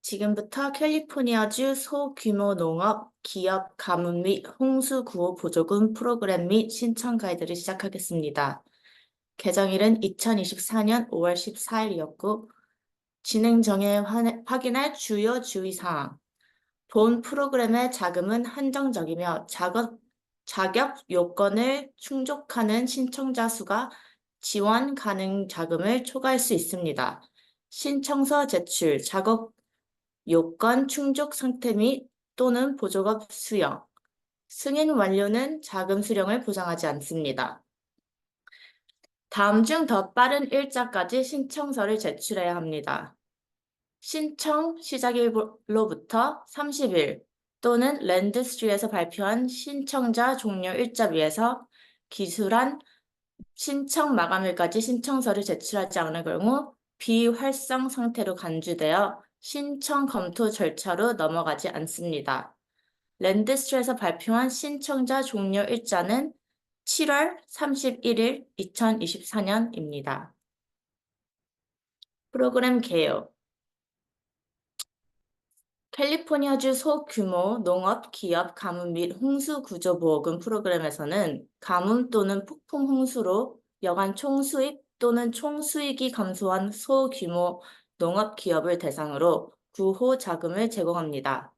지금부터 캘리포니아주 소규모 농업, 기업 가뭄 및 홍수 구호 보조금 프로그램 및 신청 가이드를 시작하겠습니다. 개정일은 2024년 5월 14일이었고, 진행 정에 확인할 주요 주의사항. 본 프로그램의 자금은 한정적이며 자격 요건을 충족하는 신청자 수가 지원 가능 자금을 초과할 수 있습니다. 신청서 제출, 작업 요건 충족 상태 및 또는 보조금 수령, 승인 완료는 자금 수령을 보장하지 않습니다. 다음 중 더 빠른 일자까지 신청서를 제출해야 합니다. 신청 시작일로부터 30일 또는 랜드스트리에서 발표한 신청자 종료 일자 위에서 기술한 신청 마감일까지 신청서를 제출하지 않을 경우 비활성 상태로 간주되어 신청 검토 절차로 넘어가지 않습니다. 랜드스트리에서 발표한 신청자 종료 일자는 7월 31일 2024년입니다. 프로그램 개요. 캘리포니아주 소규모 농업 기업 가뭄 및 홍수 구조 보호금 프로그램에서는 가뭄 또는 폭풍 홍수로 여간 총수입 또는 총수익이 감소한 소규모 농업 기업을 대상으로 구호 자금을 제공합니다.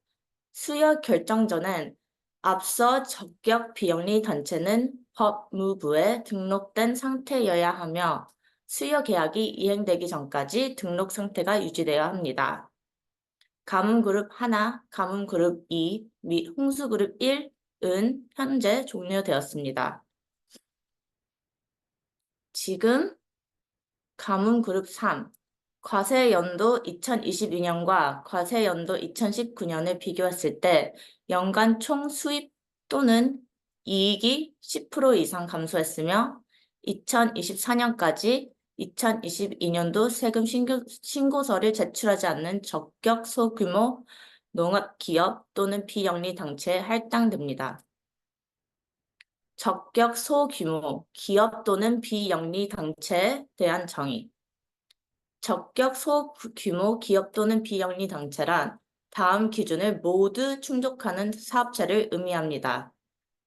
수여 결정 전엔 앞서 적격 비영리 단체는 법무부에 등록된 상태여야 하며 수여 계약이 이행되기 전까지 등록 상태가 유지되어야 합니다. 가뭄그룹 1, 가뭄그룹 2 및 홍수그룹 1은 현재 종료되었습니다. 지금 가뭄그룹 3, 과세연도 2022년과 과세연도 2019년을 비교했을 때 연간 총 수입 또는 이익이 10% 이상 감소했으며 2024년까지 2022년도 세금 신고서를 제출하지 않는 적격 소규모 농업기업 또는 비영리 단체에 할당됩니다. 적격 소규모 기업 또는 비영리 단체에 대한 정의. 적격 소규모 기업 또는 비영리 단체란 다음 기준을 모두 충족하는 사업체를 의미합니다.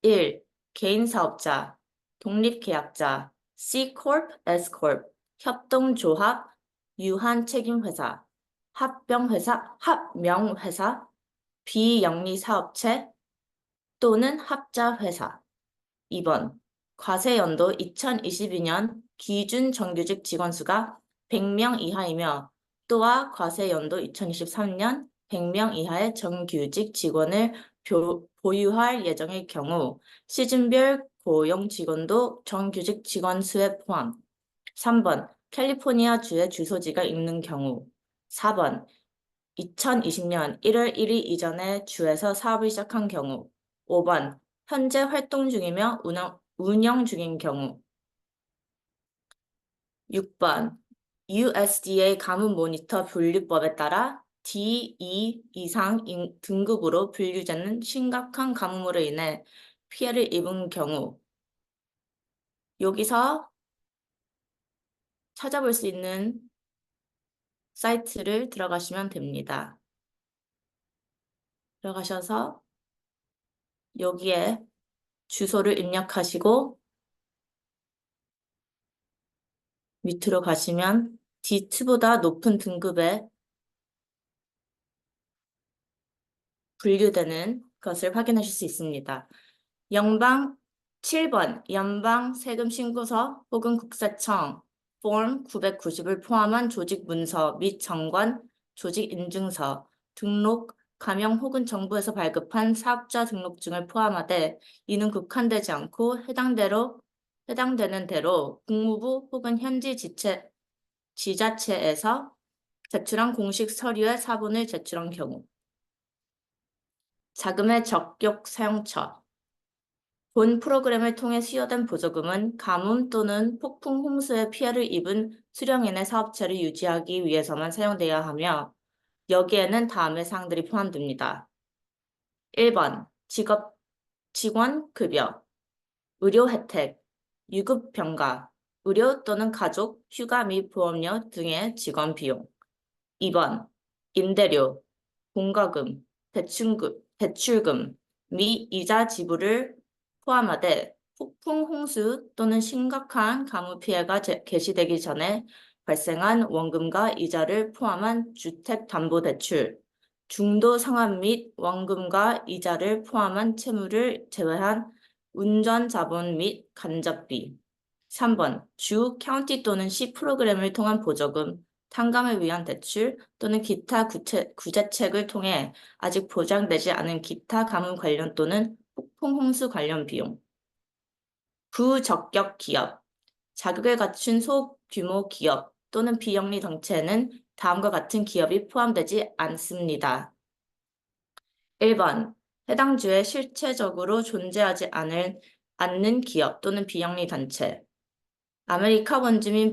1. 개인 사업자, 독립계약자, Ccorp, Scorp, 협동조합, 유한책임회사, 합명회사, 비영리사업체 또는 합자회사. 2번. 과세연도 2022년 기준 정규직 직원 수가 100명 이하이며 또한 과세연도 2023년 100명 이하의 정규직 직원을 보유할 예정일 경우 시즌별 고용 직원도 정규직 직원 수에 포함. 3번. 캘리포니아 주의 주소지가 있는 경우. 4번. 2020년 1월 1일 이전에 주에서 사업을 시작한 경우. 5번. 현재 활동 중이며 운영 중인 경우. 6번. USDA 가뭄 모니터 분류법에 따라 D2 이상 등급으로 분류되는 심각한 가뭄으로 인해 피해를 입은 경우. 여기서 찾아볼 수 있는 사이트를 들어가시면 됩니다. 들어가셔서 여기에 주소를 입력하시고 밑으로 가시면 D2보다 높은 등급에 분류되는 것을 확인하실 수 있습니다. 7번 연방 세금 신고서 혹은 국세청 폼 990을 포함한 조직 문서 및 정관, 조직 인증서, 등록, 가명 혹은 정부에서 발급한 사업자 등록증을 포함하되 이는 국한되지 않고 해당되는 대로 국무부 혹은 현지 지자체에서 제출한 공식 서류의 사본을 제출한 경우. 자금의 적격 사용처. 본 프로그램을 통해 수여된 보조금은 가뭄 또는 폭풍 홍수의 피해를 입은 수령인의 사업체를 유지하기 위해서만 사용되어야 하며 여기에는 다음의 사항들이 포함됩니다. 1번 직원 급여, 의료 혜택, 유급 병가, 의료 또는 가족, 휴가 및 보험료 등의 직원 비용. 2번, 임대료, 공과금, 대출금 및 이자 지불을 포함하되 폭풍 홍수 또는 심각한 가무 피해가 개시되기 전에 발생한 원금과 이자를 포함한 주택담보대출, 중도 상환 및 원금과 이자를 포함한 채무를 제외한 운전자본 및 간접비. 3번, 주, 카운티 또는 시 프로그램을 통한 보조금, 탕감을 위한 대출 또는 기타 구제책을 통해 아직 보장되지 않은 기타 가문 관련 또는 폭풍 홍수 관련 비용. 부적격 기업, 자격을 갖춘 소규모 기업 또는 비영리 단체에는 다음과 같은 기업이 포함되지 않습니다. 1번, 해당 주에 실체적으로 존재하지 않는 기업 또는 비영리 단체. 아메리카 원주민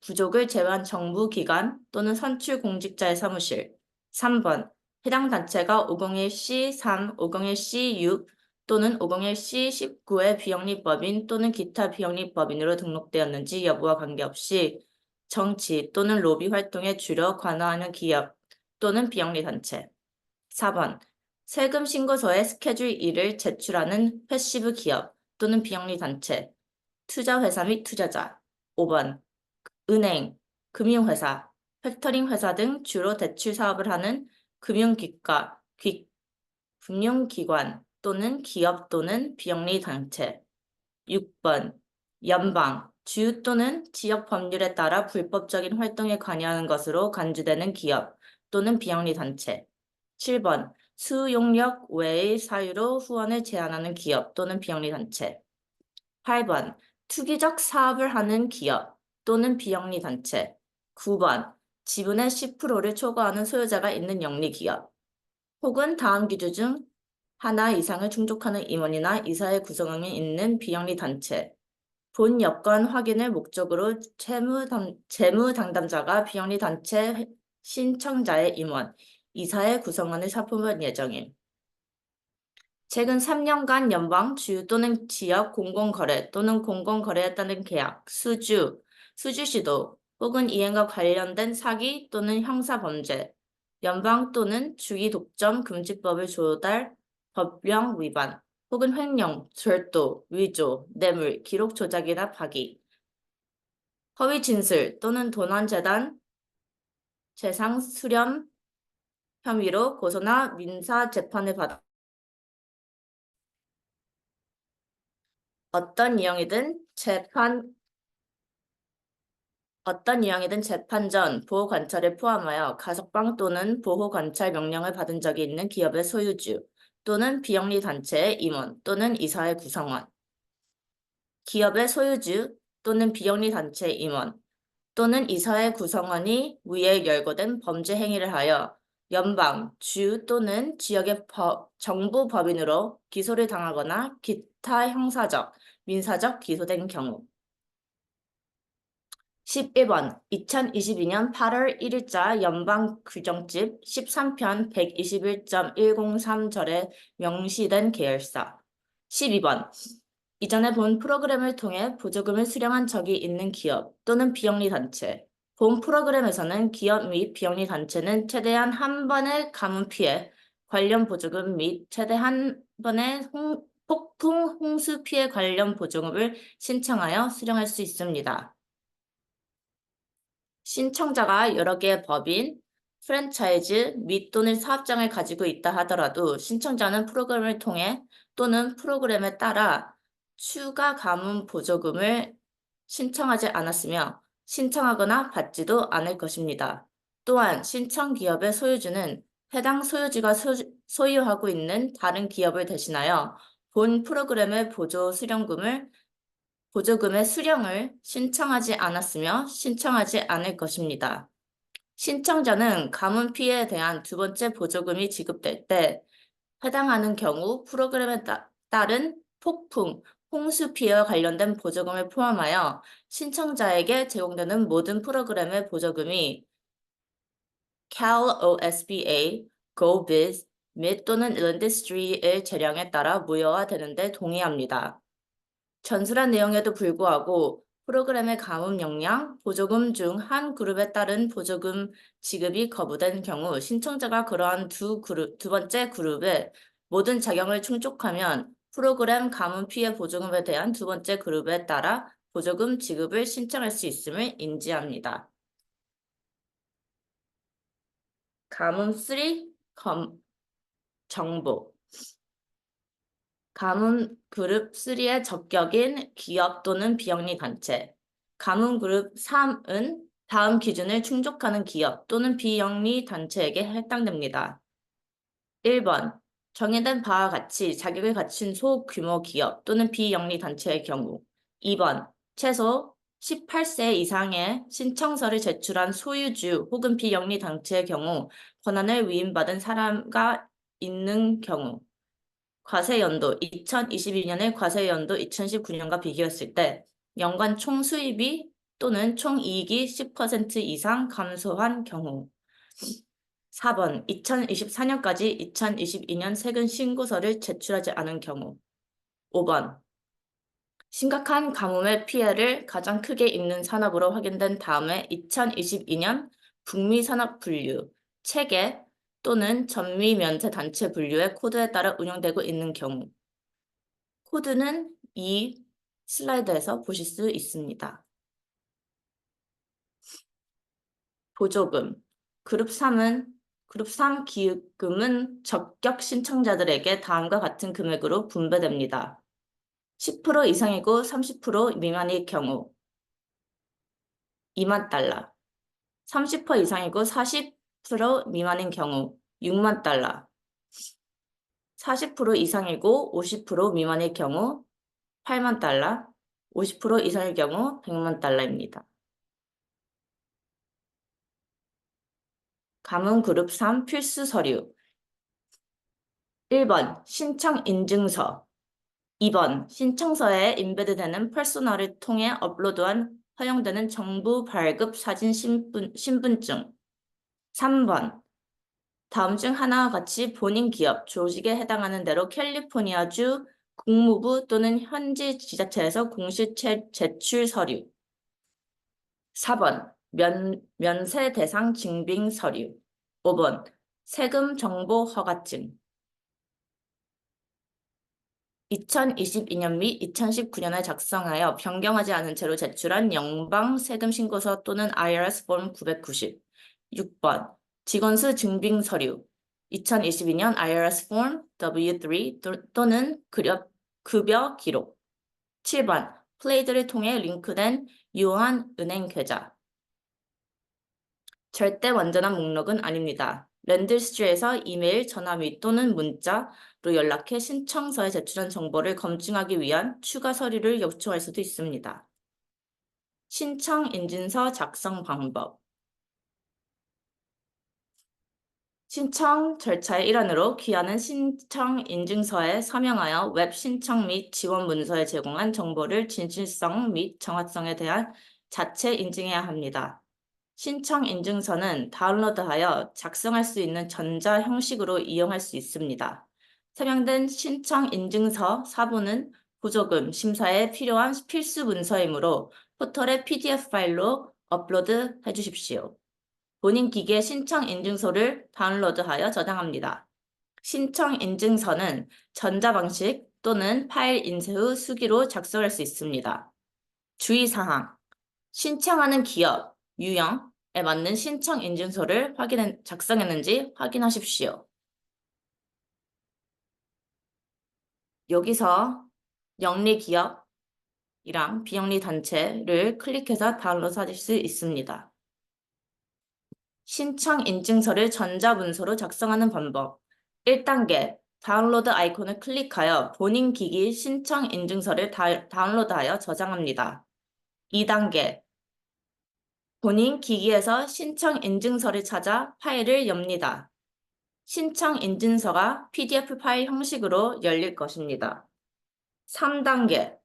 부족을 제외한 정부 기관 또는 선출 공직자의 사무실. 3번, 해당 단체가 501C3, 501C6 또는 501C19의 비영리법인 또는 기타 비영리법인으로 등록되었는지 여부와 관계없이 정치 또는 로비 활동에 주로 관여하는 기업 또는 비영리 단체. 4번, 세금 신고서에 스케줄 1을 제출하는 패시브 기업 또는 비영리 단체. 투자회사 및 투자자. 5번, 은행, 금융회사, 팩터링 회사 등 주로 대출 사업을 하는 금융기관 또는 기업 또는 비영리 단체. 6번, 연방, 주 또는 지역 법률에 따라 불법적인 활동에 관여하는 것으로 간주되는 기업 또는 비영리 단체. 7번, 수용력 외의 사유로 후원을 제한하는 기업 또는 비영리 단체. 8번, 투기적 사업을 하는 기업 또는 비영리 단체. 9번, 지분의 10%를 초과하는 소유자가 있는 영리 기업. 혹은 다음 기준 중 하나 이상을 충족하는 임원이나 이사의 구성원이 있는 비영리 단체. 본 여건 확인을 목적으로 재무 담당자가 비영리 단체 신청자의 임원, 이사의 구성원을 사표할 예정임. 최근 3년간 연방, 주 또는 지역 공공거래 또는 공공거래에 따른 계약, 수주시도 혹은 이행과 관련된 사기 또는 형사범죄, 연방 또는 주기 독점 금지법을 조달, 법령 위반, 혹은 횡령, 절도, 위조, 뇌물, 기록 조작이나 파기, 허위 진술 또는 도난재단 재상 수렴 혐의로 고소나 민사 재판을 받아 어떤 유형이든 재판 전 보호 관찰을 포함하여 가석방 또는 보호 관찰 명령을 받은 적이 있는 기업의 소유주 또는 비영리 단체의 임원 또는 이사의 구성원, 기업의 소유주 또는 비영리 단체의 임원 또는 이사의 구성원이 위에 열거된 범죄 행위를 하여 연방, 주 또는 지역의 정부 법인으로 기소를 당하거나 기타 형사적, 민사적 기소된 경우. 11번 2022년 8월 1일자 연방 규정집 13편 121.103절에 명시된 계열사. 12번 이전에 본 프로그램을 통해 보조금을 수령한 적이 있는 기업 또는 비영리 단체. 본 프로그램에서는 기업 및 비영리 단체는 최대한 한 번의 가뭄 피해 관련 보조금 및 최대 한 번의 폭풍 홍수 피해 관련 보조금을 신청하여 수령할 수 있습니다. 신청자가 여러 개의 법인, 프랜차이즈 및 또는 사업장을 가지고 있다 하더라도 신청자는 프로그램을 통해 또는 프로그램에 따라 추가 가문 보조금을 신청하지 않았으며 신청하거나 받지도 않을 것입니다. 또한 신청 기업의 소유주는 해당 소유주가 소유하고 있는 다른 기업을 대신하여 본 프로그램의 보조금의 수령을 신청하지 않았으며 신청하지 않을 것입니다. 신청자는 가문 피해에 대한 두 번째 보조금이 지급될 때 해당하는 경우 프로그램에 따른 폭풍, 홍수 피해와 관련된 보조금을 포함하여 신청자에게 제공되는 모든 프로그램의 보조금이 Cal OSBA, GoBiz 및 또는 Industry의 재량에 따라 무효화되는 데 동의합니다. 전술한 내용에도 불구하고 프로그램의 가뭄 역량, 보조금 중 한 그룹에 따른 보조금 지급이 거부된 경우 신청자가 그러한 두 번째 그룹의 모든 자격을 충족하면 프로그램 가뭄 피해 보조금에 대한 두 번째 그룹에 따라 보조금 지급을 신청할 수 있음을 인지합니다. 가뭄 3 정보. 가문 그룹 3의 적격인 기업 또는 비영리 단체. 가문 그룹 3은 다음 기준을 충족하는 기업 또는 비영리 단체에게 해당됩니다. 1번. 정해진 바와 같이 자격을 갖춘 소규모 기업 또는 비영리 단체의 경우. 2번. 최소 18세 이상의 신청서를 제출한 소유주 혹은 비영리 단체의 경우 권한을 위임받은 사람가 있는 경우. 과세연도 2022년을 과세연도 2019년과 비교했을 때 연간 총 수입이 또는 총 이익이 10% 이상 감소한 경우. 4번 2024년까지 2022년 세금 신고서를 제출하지 않은 경우. 5번 심각한 가뭄의 피해를 가장 크게 입는 산업으로 확인된 다음에 2022년 북미 산업 분류, 체계 또는 전미 면세 단체 분류의 코드에 따라 운영되고 있는 경우. 코드는 이 슬라이드에서 보실 수 있습니다. 보조금. 그룹 3 기금은 적격 신청자들에게 다음과 같은 금액으로 분배됩니다. 10% 이상이고 30% 미만일 경우 2만 달러, 30% 이상이고 40% 미만인 경우 6만 달러, 40% 이상이고 50% 미만일 경우 8만 달러, 50% 이상일 경우 100만 달러입니다. 가문 그룹 3 필수 서류. 1번 신청 인증서. 2번 신청서에 인베드되는 퍼소널을 통해 업로드한 허용되는 정부 발급 사진 신분증. 3번 다음 중 하나와 같이 본인 기업, 조직에 해당하는 대로 캘리포니아주 국무부 또는 현지 지자체에서 공식 제출 서류. 4번 면세 대상 증빙 서류. 5번 세금 정보 허가증. 2022년 및 2019년에 작성하여 변경하지 않은 채로 제출한 연방 세금 신고서 또는 IRS 폼 990. 6번 직원수 증빙 서류. 2022년 IRS 폼 W3 또는 급여 기록. 7번 플레이드를 통해 링크된 유효한 은행 계좌. 절대 완전한 목록은 아닙니다. 랜드스트리에서 이메일, 전화 및 또는 문자로 연락해 신청서에 제출한 정보를 검증하기 위한 추가 서류를 요청할 수도 있습니다. 신청 인증서 작성 방법. 신청 절차의 일환으로 기하는 신청 인증서에 서명하여 웹 신청 및 지원 문서에 제공한 정보를 진실성 및 정확성에 대한 자체 인증해야 합니다. 신청 인증서는 다운로드하여 작성할 수 있는 전자 형식으로 이용할 수 있습니다. 서명된 신청 인증서 사본은 보조금 심사에 필요한 필수 문서이므로 포털에 PDF 파일로 업로드 해주십시오. 본인 기기에 신청 인증서를 다운로드하여 저장합니다. 신청 인증서는 전자 방식 또는 파일 인쇄 후 수기로 작성할 수 있습니다. 주의사항. 신청하는 기업, 유형에 맞는 신청 인증서를 작성했는지 확인하십시오. 여기서 영리 기업이랑 비영리 단체를 클릭해서 다운로드 하실 수 있습니다. 신청 인증서를 전자문서로 작성하는 방법. 1단계 다운로드 아이콘을 클릭하여 본인 기기 신청 인증서를 다운로드하여 저장합니다. 2단계 본인 기기에서 신청 인증서를 찾아 파일을 엽니다. 신청 인증서가 PDF 파일 형식으로 열릴 것입니다. 3단계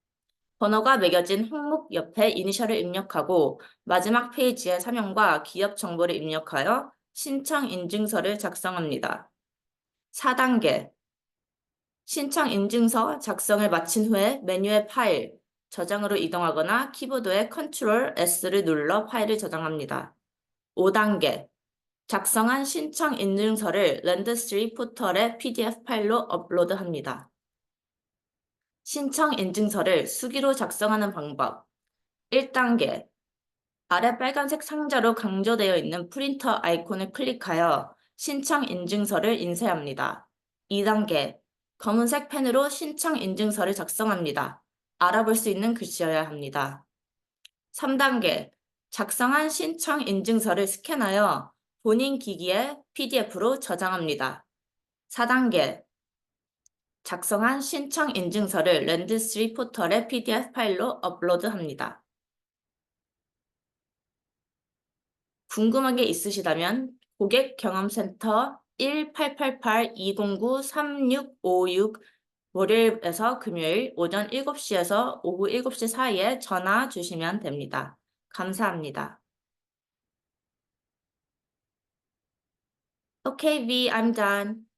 번호가 매겨진 항목 옆에 이니셜을 입력하고 마지막 페이지에 사명과 기업 정보를 입력하여 신청 인증서를 작성합니다. 4단계 신청 인증서 작성을 마친 후에 메뉴의 파일, 저장으로 이동하거나 키보드의 컨트롤 S를 눌러 파일을 저장합니다. 5단계. 작성한 신청 인증서를 랜드3 포털에 PDF 파일로 업로드합니다. 신청 인증서를 수기로 작성하는 방법. 1단계. 아래 빨간색 상자로 강조되어 있는 프린터 아이콘을 클릭하여 신청 인증서를 인쇄합니다. 2단계. 검은색 펜으로 신청 인증서를 작성합니다. 알아볼 수 있는 글씨여야 합니다. 3단계. 작성한 신청 인증서를 스캔하여 본인 기기에 PDF로 저장합니다. 4단계. 작성한 신청 인증서를 랜드3 포털에 PDF 파일로 업로드합니다. 궁금한 게 있으시다면 고객경험센터 1888-209-3656 월요일에서 금요일 오전 7시에서 오후 7시 사이에 전화 주시면 됩니다. 감사합니다. Okay, V, I'm done.